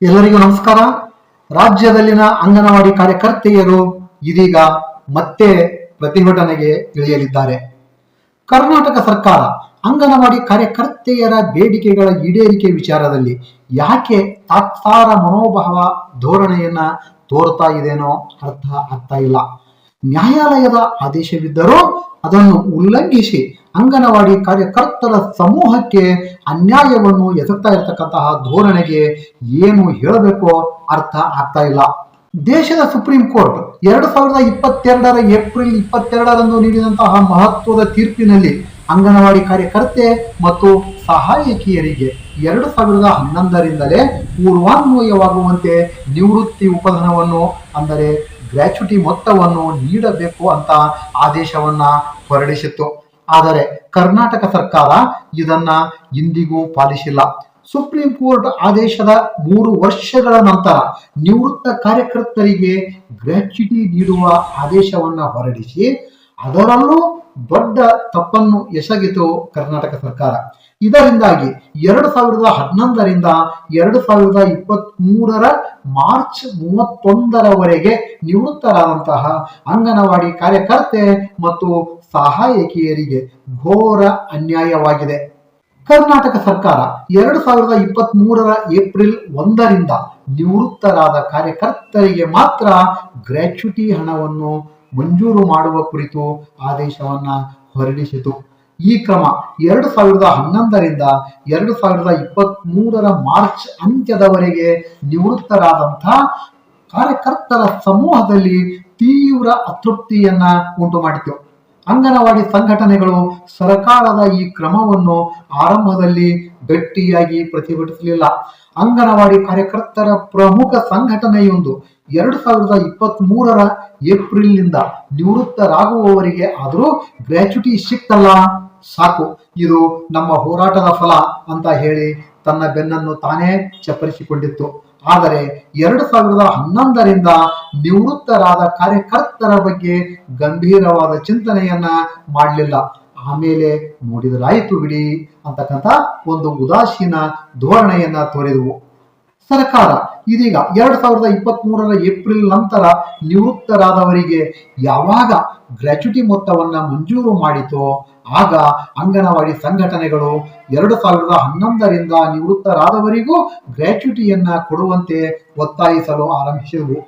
ಎಲ್ಲರಿಗೂ ನಮಸ್ಕಾರ. ರಾಜ್ಯದಲ್ಲಿನ ಅಂಗನವಾಡಿ ಕಾರ್ಯಕರ್ತೆಯರು ಇದೀಗ ಮತ್ತೆ ಪ್ರತಿಭಟನೆಗೆ ಇಳಿಯಲಿದ್ದಾರೆ. ಕರ್ನಾಟಕ ಸರ್ಕಾರ ಅಂಗನವಾಡಿ ಕಾರ್ಯಕರ್ತೆಯರ ಬೇಡಿಕೆಗಳ ಈಡೇರಿಕೆ ವಿಚಾರದಲ್ಲಿ ಯಾಕೆ ತಾತ್ಸಾರ ಮನೋಭಾವ ಧೋರಣೆಯನ್ನ ತೋರ್ತಾ ಇದೆನೋ ಅರ್ಥ ಆಗ್ತಾ ಇಲ್ಲ. ನ್ಯಾಯಾಲಯದ ಆದೇಶವಿದ್ದರೂ ಅದನ್ನು ಉಲ್ಲಂಘಿಸಿ ಅಂಗನವಾಡಿ ಕಾರ್ಯಕರ್ತರ ಸಮೂಹಕ್ಕೆ ಅನ್ಯಾಯವನ್ನು ಎಸಗ್ತಾ ಇರತಕ್ಕಂತಹ ಧೋರಣೆಗೆ ಏನು ಹೇಳಬೇಕೋ ಅರ್ಥ ಆಗ್ತಾ ಇಲ್ಲ. ದೇಶದ ಸುಪ್ರೀಂ ಕೋರ್ಟ್ 2022 ಏಪ್ರಿಲ್ 22ರಂದು ನೀಡಿದಂತಹ ಮಹತ್ವದ ತೀರ್ಪಿನಲ್ಲಿ ಅಂಗನವಾಡಿ ಕಾರ್ಯಕರ್ತೆ ಮತ್ತು ಸಹಾಯಕಿಯರಿಗೆ 2011ರಿಂದಲೇ ಪೂರ್ವಾನ್ವಯವಾಗುವಂತೆ ನಿವೃತ್ತಿ ಉಪಧನವನ್ನು ಅಂದರೆ ಗ್ರ್ಯಾಚುಟಿ ಮೊತ್ತವನ್ನು ನೀಡಬೇಕು ಅಂತ ಆದೇಶವನ್ನ ಹೊರಡಿಸಿತ್ತು. ಆದರೆ ಕರ್ನಾಟಕ ಸರ್ಕಾರ ಇದನ್ನ ಇಂದಿಗೂ ಪಾಲಿಸಿಲ್ಲ. ಸುಪ್ರೀಂ ಕೋರ್ಟ್ ಆದೇಶದ 3 ವರ್ಷಗಳ ನಂತರ ನಿವೃತ್ತ ಕಾರ್ಯಕರ್ತರಿಗೆ ಗ್ರ್ಯಾಚುಟಿ ನೀಡುವ ಆದೇಶವನ್ನ ಹೊರಡಿಸಿ ಅದರಲ್ಲೂ ದೊಡ್ಡ ತಪ್ಪನ್ನು ಎಸಗಿತು ಕರ್ನಾಟಕ ಸರ್ಕಾರ. ಇದರಿಂದಾಗಿ 2011ರಿಂದ 2023 ಮಾರ್ಚ್ 31ರವರೆಗೆ ನಿವೃತ್ತರಾದಂತಹ ಅಂಗನವಾಡಿ ಕಾರ್ಯಕರ್ತೆ ಮತ್ತು ಸಹಾಯಕಿಯರಿಗೆ ಘೋರ ಅನ್ಯಾಯವಾಗಿದೆ. ಕರ್ನಾಟಕ ಸರ್ಕಾರ 2023 ಏಪ್ರಿಲ್ 1ರಿಂದ ನಿವೃತ್ತರಾದ ಕಾರ್ಯಕರ್ತರಿಗೆ ಮಾತ್ರ ಗ್ರ್ಯಾಚುಟಿ ಹಣವನ್ನು ಮಂಜೂರು ಮಾಡುವ ಕುರಿತು ಆದೇಶವನ್ನ ಹೊರಡಿಸಿತು. ಈ ಕ್ರಮ 2011ರಿಂದ 2023 ಮಾರ್ಚ್ ಅಂತ್ಯದವರೆಗೆ ನಿವೃತ್ತರಾದಂತಹ ಕಾರ್ಯಕರ್ತರ ಸಮೂಹದಲ್ಲಿ ತೀವ್ರ ಅತೃಪ್ತಿಯನ್ನ ಉಂಟು ಮಾಡಿತು. ಅಂಗನವಾಡಿ ಸಂಘಟನೆಗಳು ಸರ್ಕಾರದ ಈ ಕ್ರಮವನ್ನು ಆರಂಭದಲ್ಲಿ ಗಟ್ಟಿಯಾಗಿ ಪ್ರತಿಭಟಿಸಲಿಲ್ಲ. ಅಂಗನವಾಡಿ ಕಾರ್ಯಕರ್ತರ ಪ್ರಮುಖ ಸಂಘಟನೆಯೊಂದು 2023 ಏಪ್ರಿಲ್ನಿಂದ ನಿವೃತ್ತರಾಗುವವರಿಗೆ ಆದರೂ ಗ್ರ್ಯಾಚುಟಿ ಸಿಕ್ತಲ್ಲ, ಸಾಕು, ಇದು ನಮ್ಮ ಹೋರಾಟದ ಫಲ ಅಂತ ಹೇಳಿ ತನ್ನ ಬೆನ್ನನ್ನು ತಾನೇ ಚಪ್ಪರಿಸಿಕೊಂಡಿತ್ತು. ಆದರೆ 2011ರಿಂದ ನಿವೃತ್ತರಾದ ಕಾರ್ಯಕರ್ತರ ಬಗ್ಗೆ ಗಂಭೀರವಾದ ಚಿಂತನೆಯನ್ನ ಮಾಡಲಿಲ್ಲ. ಆಮೇಲೆ ನೋಡಿದರಾಯಿತು ಬಿಡಿ ಅಂತಕ್ಕಂಥ ಒಂದು ಉದಾಸೀನ ಧೋರಣೆಯನ್ನ ತೋರಿದವು. ಸರ್ಕಾರ ಇದೀಗ 2023 ಏಪ್ರಿಲ್ ನಂತರ ನಿವೃತ್ತರಾದವರಿಗೆ ಯಾವಾಗ ಗ್ರ್ಯಾಚುಟಿ ಮೊತ್ತವನ್ನ ಮಂಜೂರು ಮಾಡಿತೋ ಆಗ ಅಂಗನವಾಡಿ ಸಂಘಟನೆಗಳು 2011ರಿಂದ ನಿವೃತ್ತರಾದವರಿಗೂ ಗ್ರ್ಯಾಚುಟಿಯನ್ನ ಕೊಡುವಂತೆ ಒತ್ತಾಯಿಸಲು ಆರಂಭಿಸಿದವು.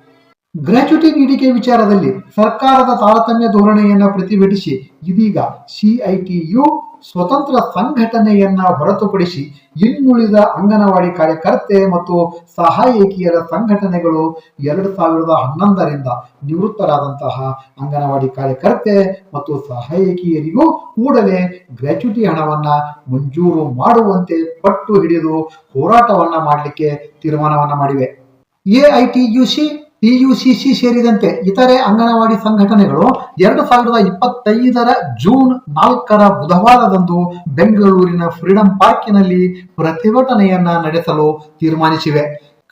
ಗ್ರ್ಯಾಚುಟಿ ನೀಡಿಕೆ ವಿಚಾರದಲ್ಲಿ ಸರ್ಕಾರದ ತಾರತಮ್ಯ ಧೋರಣೆಯನ್ನ ಪ್ರತಿಭಟಿಸಿ ಇದೀಗ ಸಿಐಟಿಯು ಸ್ವತಂತ್ರ ಸಂಘಟನೆಯನ್ನ ಹೊರತುಪಡಿಸಿ ಇನ್ನುಳಿದ ಅಂಗನವಾಡಿ ಕಾರ್ಯಕರ್ತೆ ಮತ್ತು ಸಹಾಯಕಿಯರ ಸಂಘಟನೆಗಳು 2011ರಿಂದ ನಿವೃತ್ತರಾದಂತಹ ಅಂಗನವಾಡಿ ಕಾರ್ಯಕರ್ತೆ ಮತ್ತು ಸಹಾಯಕಿಯರಿಗೂ ಕೂಡಲೇ ಗ್ರ್ಯಾಚುಟಿ ಹಣವನ್ನ ಮಂಜೂರು ಮಾಡುವಂತೆ ಪಟ್ಟು ಹಿಡಿದು ಹೋರಾಟವನ್ನ ಮಾಡಲಿಕ್ಕೆ ತೀರ್ಮಾನವನ್ನ ಮಾಡಿವೆ. ಎಐಟಿಯುಸಿ, ಪಿಯುಸಿಸಿ ಸೇರಿದಂತೆ ಇತರೆ ಅಂಗನವಾಡಿ ಸಂಘಟನೆಗಳು 2025 ಜೂನ್ 4 ಬುಧವಾರದಂದು ಬೆಂಗಳೂರಿನ ಫ್ರೀಡಂ ಪಾರ್ಕಿನಲ್ಲಿ ಪ್ರತಿಭಟನೆಯನ್ನ ನಡೆಸಲು ತೀರ್ಮಾನಿಸಿವೆ.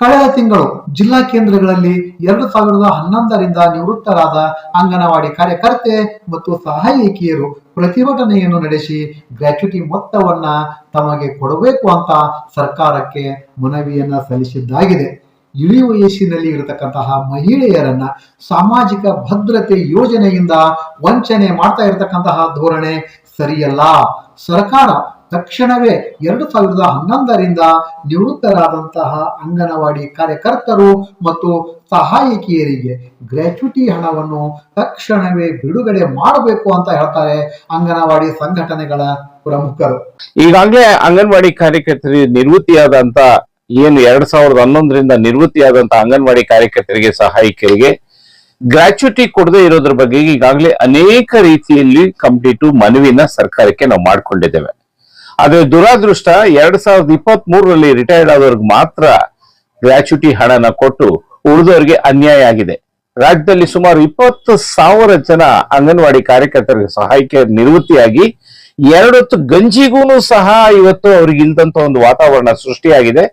ಕಳೆದ ತಿಂಗಳು ಜಿಲ್ಲಾ ಕೇಂದ್ರಗಳಲ್ಲಿ 2011ರಿಂದ ನಿವೃತ್ತರಾದ ಅಂಗನವಾಡಿ ಕಾರ್ಯಕರ್ತೆ ಮತ್ತು ಸಹಾಯಕಿಯರು ಪ್ರತಿಭಟನೆಯನ್ನು ನಡೆಸಿ ಗ್ರ್ಯಾಚುಟಿ ಮೊತ್ತವನ್ನ ತಮಗೆ ಕೊಡಬೇಕು ಅಂತ ಸರ್ಕಾರಕ್ಕೆ ಮನವಿಯನ್ನ ಸಲ್ಲಿಸಿದ್ದಾಗಿದೆ. ಇಳಿ ವಯಸ್ಸಿನಲ್ಲಿ ಇರತಕ್ಕಂತಹ ಮಹಿಳೆಯರನ್ನ ಸಾಮಾಜಿಕ ಭದ್ರತೆ ಯೋಜನೆಯಿಂದ ವಂಚನೆ ಮಾಡ್ತಾ ಇರತಕ್ಕಂತಹ ಧೋರಣೆ ಸರಿಯಲ್ಲ. ಸರ್ಕಾರ ತಕ್ಷಣವೇ 2011ರಿಂದ ನಿವೃತ್ತರಾದಂತಹ ಅಂಗನವಾಡಿ ಕಾರ್ಯಕರ್ತರು ಮತ್ತು ಸಹಾಯಕಿಯರಿಗೆ ಗ್ರ್ಯಾಚುಟಿ ಹಣವನ್ನು ತಕ್ಷಣವೇ ಬಿಡುಗಡೆ ಮಾಡಬೇಕು ಅಂತ ಹೇಳ್ತಾರೆ ಅಂಗನವಾಡಿ ಸಂಘಟನೆಗಳ ಪ್ರಮುಖರು. ಈಗಾಗಲೇ ಅಂಗನವಾಡಿ ಕಾರ್ಯಕರ್ತರಿಗೆ ನಿವೃತ್ತಿಯಾದಂತ ಏನು 2011ರಿಂದ ನಿವೃತ್ತಿಯಾದಂತ ಅಂಗನವಾಡಿ ಕಾರ್ಯಕರ್ತರಿಗೆ ಸಹಾಯಕಿಯರಿಗೆ ಗ್ರ್ಯಾಚುಟಿ ಕೊಡದೇ ಇರೋದ್ರ ಬಗ್ಗೆ ಈಗಾಗಲೇ ಅನೇಕ ರೀತಿಯಲ್ಲಿ ಕಂಪ್ಲೀಟ್ ಮನವಿನ ಸರ್ಕಾರಕ್ಕೆ ನಾವು ಮಾಡ್ಕೊಂಡಿದ್ದೇವೆ. ಆದ್ರೆ ದುರಾದೃಷ್ಟ 2023ರಲ್ಲಿ ರಿಟೈರ್ಡ್ ಆದವ್ರಿಗೆ ಮಾತ್ರ ಗ್ರ್ಯಾಚುಟಿ ಹಣನ ಕೊಟ್ಟು ಉಳಿದವರಿಗೆ ಅನ್ಯಾಯ ಆಗಿದೆ. ರಾಜ್ಯದಲ್ಲಿ ಸುಮಾರು 20,000 ಜನ ಅಂಗನವಾಡಿ ಕಾರ್ಯಕರ್ತರಿಗೆ ಸಹಾಯಕಿಯರು ನಿವೃತ್ತಿಯಾಗಿ 2 ಹೊತ್ತು ಗಂಜಿಗೂ ಸಹ ಇವತ್ತು ಅವ್ರಿಗೆ ಇಲ್ದಂತ ಒಂದು ವಾತಾವರಣ ಸೃಷ್ಟಿಯಾಗಿದೆ.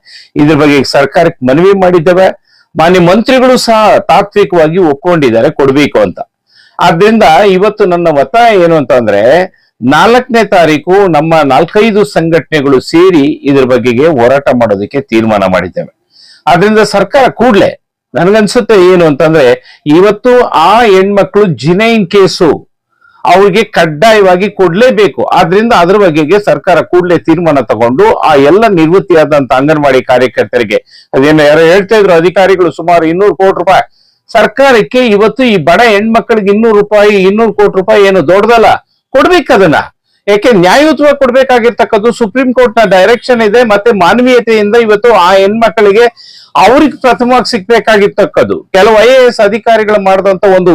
ಇದ್ರ ಬಗ್ಗೆ ಸರ್ಕಾರಕ್ಕೆ ಮನವಿ ಮಾಡಿದ್ದೇವೆ. ಮಾನ್ಯ ಮಂತ್ರಿಗಳು ಸಹ ತಾತ್ವಿಕವಾಗಿ ಒಪ್ಕೊಂಡಿದ್ದಾರೆ ಕೊಡ್ಬೇಕು ಅಂತ. ಆದ್ರಿಂದ ಇವತ್ತು ನನ್ನ ಒತ್ತಾಯ ಏನು ಅಂತಂದ್ರೆ 4ನೇ ತಾರೀಕು ನಮ್ಮ 4-5 ಸಂಘಟನೆಗಳು ಸೇರಿ ಇದ್ರ ಬಗೆಗೆ ಹೋರಾಟ ಮಾಡೋದಕ್ಕೆ ತೀರ್ಮಾನ ಮಾಡಿದ್ದೇವೆ. ಆದ್ರಿಂದ ಸರ್ಕಾರ ಕೂಡ್ಲೆ ನನ್ಗನ್ಸುತ್ತೆ ಏನು ಅಂತಂದ್ರೆ, ಇವತ್ತು ಆ ಹೆಣ್ಮಕ್ಳು ಜಿನೈನ್ ಕೇಸು ಅವ್ರಿಗೆ ಕಡ್ಡಾಯವಾಗಿ ಕೊಡ್ಲೇಬೇಕು. ಆದ್ರಿಂದ ಅದ್ರ ಬಗೆಗೆ ಸರ್ಕಾರ ಕೂಡಲೇ ತೀರ್ಮಾನ ತಗೊಂಡು ಆ ಎಲ್ಲ ನಿವೃತ್ತಿಯಾದಂತ ಅಂಗನವಾಡಿ ಕಾರ್ಯಕರ್ತರಿಗೆ, ಅದೇನು ಯಾರೋ ಹೇಳ್ತಾ ಇದ್ರು ಅಧಿಕಾರಿಗಳು, ಸುಮಾರು 200 ಕೋಟಿ ರೂಪಾಯಿ ಸರ್ಕಾರಕ್ಕೆ ಇವತ್ತು ಈ ಬಡ ಹೆಣ್ಮಕ್ಳಿಗೆ 200 ಕೋಟಿ ರೂಪಾಯಿ ಏನು ದೊಡ್ಡದಲ್ಲ, ಕೊಡ್ಬೇಕು ಅದನ್ನ. ಯಾಕೆ ನ್ಯಾಯಯುತವಾಗಿ ಕೊಡ್ಬೇಕಾಗಿರ್ತಕ್ಕದ್ದು ಸುಪ್ರೀಂ ಕೋರ್ಟ್ ನ ಡೈರೆಕ್ಷನ್ ಇದೆ. ಮತ್ತೆ ಮಾನವೀಯತೆಯಿಂದ ಇವತ್ತು ಆ ಹೆಣ್ಮಕ್ಳಿಗೆ ಅವ್ರಿಗೆ ಪ್ರಥಮವಾಗಿ ಸಿಗ್ಬೇಕಾಗಿರ್ತಕ್ಕದ್ದು. ಕೆಲವು IAS ಅಧಿಕಾರಿಗಳು ಮಾಡಿದಂತ ಒಂದು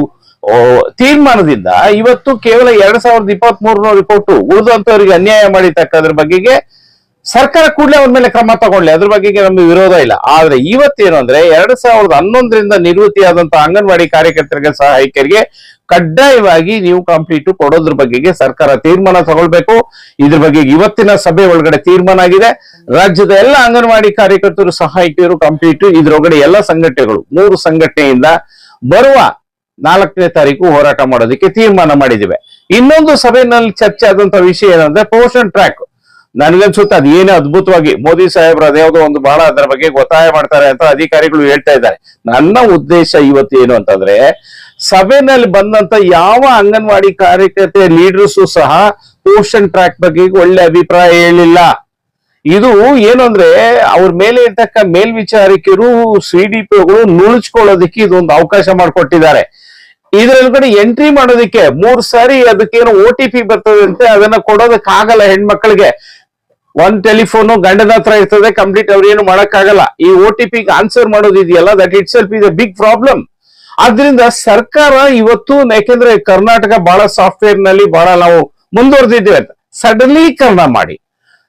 ತೀರ್ಮಾನದಿಂದ ಇವತ್ತು ಕೇವಲ 2023 ಕೊಟ್ಟು ಉಳಿದಂತವರಿಗೆ ಅನ್ಯಾಯ ಮಾಡಿರ್ತಕ್ಕದ್ರ ಬಗೆಗೆ ಸರ್ಕಾರ ಕೂಡಲೇ ಅವ್ರ ಮೇಲೆ ಕ್ರಮ ತಗೊಳ್ಳಿ, ಅದ್ರ ಬಗೆಗೆ ನಮ್ಗೆ ವಿರೋಧ ಇಲ್ಲ. ಆದ್ರೆ ಇವತ್ತೇನು ಅಂದ್ರೆ 2011ರಿಂದ ನಿವೃತ್ತಿಯಾದಂತಹ ಅಂಗನವಾಡಿ ಕಾರ್ಯಕರ್ತರಿಗೆ, ಸಹಾಯಕರಿಗೆ ಕಡ್ಡಾಯವಾಗಿ ನೀವು ಕಂಪ್ಲೀಟ್ ಕೊಡೋದ್ರ ಬಗೆಗೆ ಸರ್ಕಾರ ತೀರ್ಮಾನ ತಗೊಳ್ಬೇಕು. ಇದ್ರ ಬಗ್ಗೆ ಇವತ್ತಿನ ಸಭೆ ಒಳಗಡೆ ತೀರ್ಮಾನ ಆಗಿದೆ. ರಾಜ್ಯದ ಎಲ್ಲ ಅಂಗನವಾಡಿ ಕಾರ್ಯಕರ್ತರು, ಸಹಾಯಕಿಯರು ಕಂಪ್ಲೀಟ್ ಇದ್ರೊಳಗಡೆ ಎಲ್ಲ ಸಂಘಟನೆಗಳು 3 ಸಂಘಟನೆಯಿಂದ ಬರುವ 4ನೇ ತಾರೀಕು ಹೋರಾಟ ಮಾಡೋದಕ್ಕೆ ತೀರ್ಮಾನ ಮಾಡಿದ್ದೇವೆ. ಇನ್ನೊಂದು ಸಭೆಯಲ್ಲಿ ಚರ್ಚೆ ಆದಂತ ವಿಷಯ ಏನಂದ್ರೆ ಪೋಷಣ್ ಟ್ರ್ಯಾಕ್. ನನ್ಗನ್ಸುತ್ತೆ ಅದು ಏನೇ ಅದ್ಭುತವಾಗಿ ಮೋದಿ ಸಾಹೇಬ್ರು ಅದ್ಯಾವುದೋ ಒಂದು ಬಹಳ ಅದರ ಬಗ್ಗೆ ಒತ್ತಾಯ ಮಾಡ್ತಾರೆ ಅಂತ ಅಧಿಕಾರಿಗಳು ಹೇಳ್ತಾ ಇದ್ದಾರೆ. ನನ್ನ ಉದ್ದೇಶ ಇವತ್ತು ಏನು ಅಂತಂದ್ರೆ, ಸಭೆನಲ್ಲಿ ಬಂದಂತ ಯಾವ ಅಂಗನವಾಡಿ ಕಾರ್ಯಕರ್ತೆ ಲೀಡರ್ಸು ಸಹ ಪೋಷಣ್ ಟ್ರ್ಯಾಕ್ ಬಗ್ಗೆ ಒಳ್ಳೆ ಅಭಿಪ್ರಾಯ ಹೇಳಿಲ್ಲ. ಇದು ಏನು ಅಂದ್ರೆ ಅವ್ರ ಮೇಲೆ ಇರ್ತಕ್ಕ ಮೇಲ್ವಿಚಾರಕರು, CDPOಗಳು ನುಣುಚ್ಕೊಳ್ಳೋದಕ್ಕೆ ಇದೊಂದು ಅವಕಾಶ ಮಾಡಿಕೊಟ್ಟಿದ್ದಾರೆ. ಇದ್ರೊಳಗಡೆ ಎಂಟ್ರಿ ಮಾಡೋದಕ್ಕೆ 3 ಸಾರಿ ಅದಕ್ಕೇನೋ OTP ಬರ್ತದೆ ಅಂತೆ, ಅದನ್ನ ಕೊಡೋದಕ್ಕಾಗಲ್ಲ ಹೆಣ್ಮಕ್ಳಿಗೆ. ಒಂದ್ ಟೆಲಿಫೋನು ಗಂಡನ ಹತ್ರ ಇರ್ತದೆ, ಕಂಪ್ಲೀಟ್ ಅವ್ರೇನು ಮಾಡಕ್ಕಾಗಲ್ಲ. ಈ OTP ಆನ್ಸರ್ ಮಾಡೋದಿದೆಯಲ್ಲ, that itself is a big problem. ಆದ್ರಿಂದ ಸರ್ಕಾರ ಇವತ್ತು, ಯಾಕೆಂದ್ರೆ ಕರ್ನಾಟಕ ಬಹಳ ಸಾಫ್ಟ್ವೇರ್ ನಲ್ಲಿ ಬಹಳ ನಾವು ಮುಂದುವರೆದಿದ್ದೇವೆ ಅಂತ ಸಡಲೀಕರಣ ಮಾಡಿ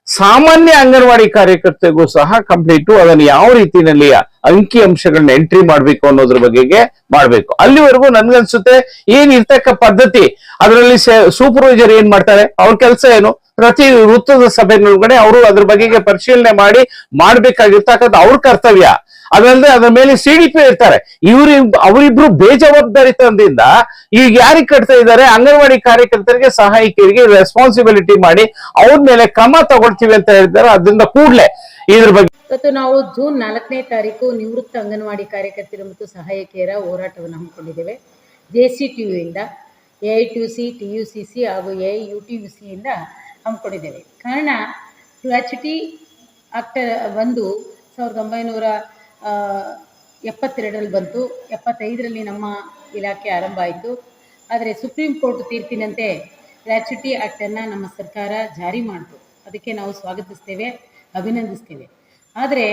ಸಾಮಾನ್ಯ ಅಂಗನವಾಡಿ ಕಾರ್ಯಕರ್ತೆಗೂ ಸಹ ಕಂಪ್ಲೀಟ್ ಅದನ್ನ ಯಾವ ರೀತಿಯಲ್ಲಿ ಅಂಕಿ ಅಂಶಗಳನ್ನ ಎಂಟ್ರಿ ಮಾಡ್ಬೇಕು ಅನ್ನೋದ್ರ ಬಗೆಗೆ ಮಾಡ್ಬೇಕು. ಅಲ್ಲಿವರೆಗೂ ನನ್ಗನ್ಸುತ್ತೆ ಏನಿರ್ತಕ್ಕ ಪದ್ಧತಿ ಅದರಲ್ಲಿ ಸೂಪರ್ವೈಸರ್ ಏನ್ ಮಾಡ್ತಾರೆ, ಅವ್ರ ಕೆಲಸ ಏನು, ಪ್ರತಿ ವೃತ್ತದ ಸಭೆಗಳೊಳಗಡೆ ಅವರು ಅದ್ರ ಬಗೆಗೆ ಪರಿಶೀಲನೆ ಮಾಡಿ ಮಾಡ್ಬೇಕಾಗಿರ್ತಕ್ಕಂಥ ಅವ್ರ ಕರ್ತವ್ಯ. ಅದಲ್ಲದೆ ಅದ್ರ ಮೇಲೆ CDP ಇರ್ತಾರೆ. ಅವರಿಬ್ರು ಬೇಜವಾಬ್ದಾರಿತನದಿಂದ ಈಗ ಯಾರಿಗೆ ಕಟ್ತಾ ಇದ್ದಾರೆ, ಅಂಗನವಾಡಿ ಕಾರ್ಯಕರ್ತರಿಗೆ, ಸಹಾಯಕಿಯರಿಗೆ ರೆಸ್ಪಾನ್ಸಿಬಿಲಿಟಿ ಮಾಡಿ ಅವ್ರ ಮೇಲೆ ಕ್ರಮ ತಗೊಳ್ತೀವಿ ಅಂತ ಹೇಳಿದ್ದಾರೆ. ಅದರಿಂದ ಕೂಡಲೇ ಇದ್ರ ಬಗ್ಗೆ ಇವತ್ತು ನಾವು ಜೂನ್ 4ನೇ ತಾರೀಕು ನಿವೃತ್ತ ಅಂಗನವಾಡಿ ಕಾರ್ಯಕರ್ತರು ಮತ್ತು ಸಹಾಯಕಿಯರ ಹೋರಾಟವನ್ನು ಹಮ್ಮಿಕೊಂಡಿದ್ದೇವೆ. JCTU ಇಂದ, AITUC, TUCC ಹಾಗೂ AIUTUC ಇಂದ ಹಮ್ಮಿಕೊಂಡಿದ್ದೇವೆ. ಕಾರಣ ಗ್ರಾಚ್ಯುಟಿ ಆಕ್ಟ್ ಬಂದು 1972ರಲ್ಲಿ ಬಂತು. 75ರಲ್ಲಿ ನಮ್ಮ ಇಲಾಖೆ ಆರಂಭ ಆಯಿತು. ಆದರೆ ಸುಪ್ರೀಂ ಕೋರ್ಟ್ ತೀರ್ಪಿನಂತೆ ಗ್ರಾಚ್ಯುಟಿ ಆ್ಯಕ್ಟನ್ನು ನಮ್ಮ ಸರ್ಕಾರ ಜಾರಿ ಮಾಡಿತು. ಅದಕ್ಕೆ ನಾವು ಸ್ವಾಗತಿಸ್ತೇವೆ, ಅಭಿನಂದಿಸ್ತೇವೆ. ಆದರೆ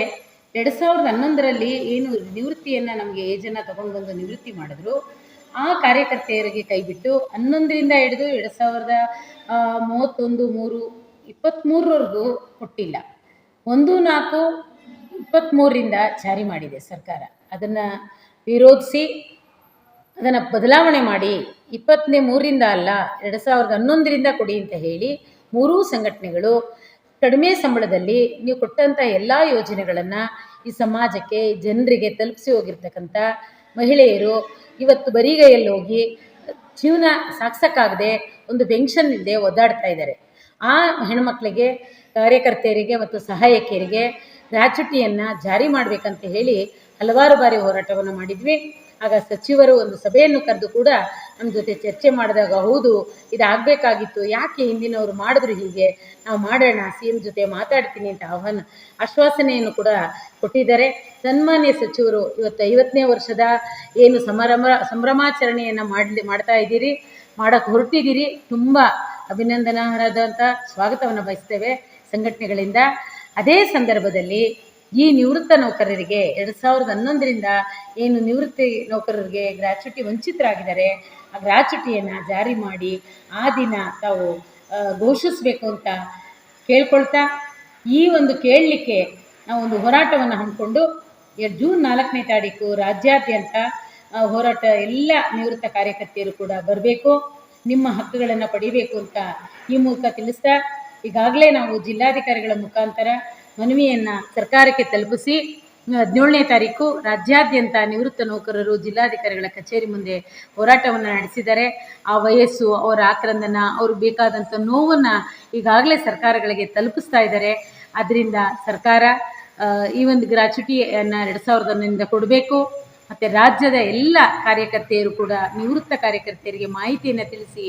2011ರಲ್ಲಿ ಏನು ನಿವೃತ್ತಿಯನ್ನು ನಮಗೆ ಏಜನ್ನು ತಗೊಂಡು ಬಂದು ನಿವೃತ್ತಿ ಮಾಡಿದ್ರು, ಆ ಕಾರ್ಯಕರ್ತೆಯರಿಗೆ ಕೈಬಿಟ್ಟು 11ರಿಂದ ಹಿಡಿದು 2031/3/23ವರೆಗೂ ಕೊಟ್ಟಿಲ್ಲ. 1/4/23ರಿಂದ ಜಾರಿ ಮಾಡಿದೆ ಸರ್ಕಾರ. ಅದನ್ನು ವಿರೋಧಿಸಿ ಅದನ್ನು ಬದಲಾವಣೆ ಮಾಡಿ 23ರಿಂದ ಅಲ್ಲ 2011ರಿಂದ ಕೊಡಿ ಅಂತ ಹೇಳಿ 3 ಸಂಘಟನೆಗಳು ಕಡಿಮೆ ಸಂಬಳದಲ್ಲಿ ನೀವು ಕೊಟ್ಟಂಥ ಎಲ್ಲ ಯೋಜನೆಗಳನ್ನು ಈ ಸಮಾಜಕ್ಕೆ, ಜನರಿಗೆ ತಲುಪಿಸಿ ಹೋಗಿರ್ತಕ್ಕಂಥ ಮಹಿಳೆಯರು ಇವತ್ತು ಬರಿಗೈಯಲ್ಲಿ ಹೋಗಿ ಜೀವನ ಸಾಗಿಸೋಕ್ಕಾಗದೆ ಒಂದು ಪೆನ್ಷನ್ ಇಲ್ಲದೆ ಒದ್ದಾಡ್ತಾ ಇದ್ದಾರೆ. ಆ ಹೆಣ್ಮಕ್ಳಿಗೆ, ಕಾರ್ಯಕರ್ತೆಯರಿಗೆ ಮತ್ತು ಸಹಾಯಕಿಯರಿಗೆ ಗ್ರಾಚ್ಯುಟಿಯನ್ನು ಜಾರಿ ಮಾಡಬೇಕಂತ ಹೇಳಿ ಹಲವಾರು ಬಾರಿ ಹೋರಾಟವನ್ನು ಮಾಡಿದ್ವಿ. ಆಗ ಸಚಿವರು ಒಂದು ಸಭೆಯನ್ನು ಕರೆದು ಕೂಡ ನಮ್ಮ ಜೊತೆ ಚರ್ಚೆ ಮಾಡಿದಾಗ, ಹೌದು ಇದಾಗಬೇಕಾಗಿತ್ತು, ಯಾಕೆ ಹಿಂದಿನವರು ಮಾಡಿದ್ರು, ಹೀಗೆ ನಾವು ಮಾಡೋಣ, CM ಜೊತೆ ಮಾತಾಡ್ತೀನಿ ಅಂತ ಆಶ್ವಾಸನೆಯನ್ನು ಕೂಡ ಕೊಟ್ಟಿದ್ದಾರೆ. ಸನ್ಮಾನ್ಯ ಸಚಿವರು ಇವತ್ತು 50ನೇ ವರ್ಷದ ಏನು ಸಂಭ್ರಮಾಚರಣೆಯನ್ನು ಮಾಡ್ತಾ ಇದ್ದೀರಿ, ಮಾಡೋಕ್ಕೆ ಹೊರಟಿದ್ದೀರಿ. ತುಂಬ ಅಭಿನಂದನಾರ್ಹವಾದಂಥ ಸ್ವಾಗತವನ್ನು ಬಯಸ್ತೇವೆ ಸಂಘಟನೆಗಳಿಂದ. ಅದೇ ಸಂದರ್ಭದಲ್ಲಿ ಈ ನಿವೃತ್ತ ನೌಕರರಿಗೆ 2011ರಿಂದ ಏನು ನಿವೃತ್ತಿ ನೌಕರರಿಗೆ ಗ್ರಾಚ್ಯುಟಿ ವಂಚಿತರಾಗಿದ್ದಾರೆ, ಆ ಗ್ರಾಚ್ಯುಟಿಯನ್ನು ಜಾರಿ ಮಾಡಿ ಆ ದಿನ ತಾವು ಘೋಷಿಸಬೇಕು ಅಂತ ಕೇಳ್ಕೊಳ್ತಾ, ಈ ಒಂದು ಕೇಳಲಿಕ್ಕೆ ನಾವು ಒಂದು ಹೋರಾಟವನ್ನು ಹಮ್ಮಿಕೊಂಡು ಜೂನ್ 4ನೇ ತಾರೀಕು ರಾಜ್ಯಾದ್ಯಂತ ಹೋರಾಟ, ಎಲ್ಲ ನಿವೃತ್ತ ಕಾರ್ಯಕರ್ತೆಯರು ಕೂಡ ಬರಬೇಕು, ನಿಮ್ಮ ಹಕ್ಕುಗಳನ್ನು ಪಡಿಬೇಕು ಅಂತ ಈ ಮೂಲಕ ತಿಳಿಸ್ತಾ, ಈಗಾಗಲೇ ನಾವು ಜಿಲ್ಲಾಧಿಕಾರಿಗಳ ಮುಖಾಂತರ ಮನವಿಯನ್ನು ಸರ್ಕಾರಕ್ಕೆ ತಲುಪಿಸಿ 17ನೇ ತಾರೀಕು ರಾಜ್ಯಾದ್ಯಂತ ನಿವೃತ್ತ ನೌಕರರು ಜಿಲ್ಲಾಧಿಕಾರಿಗಳ ಕಚೇರಿ ಮುಂದೆ ಹೋರಾಟವನ್ನು ನಡೆಸಿದ್ದಾರೆ. ಆ ವಯಸ್ಸು, ಅವರ ಆಕ್ರಂದನ, ಅವ್ರಿಗೆ ಬೇಕಾದಂಥ ನೋವನ್ನು ಈಗಾಗಲೇ ಸರ್ಕಾರಗಳಿಗೆ ತಲುಪಿಸ್ತಾ ಇದ್ದಾರೆ. ಆದ್ದರಿಂದ ಸರ್ಕಾರ ಈ ಒಂದು ಗ್ರಾಚ್ಯುಟಿಯನ್ನು 2001ರಿಂದ ಕೊಡಬೇಕು. ಮತ್ತು ರಾಜ್ಯದ ಎಲ್ಲ ಕಾರ್ಯಕರ್ತೆಯರು ಕೂಡ ನಿವೃತ್ತ ಕಾರ್ಯಕರ್ತೆಯರಿಗೆ ಮಾಹಿತಿಯನ್ನು ತಿಳಿಸಿ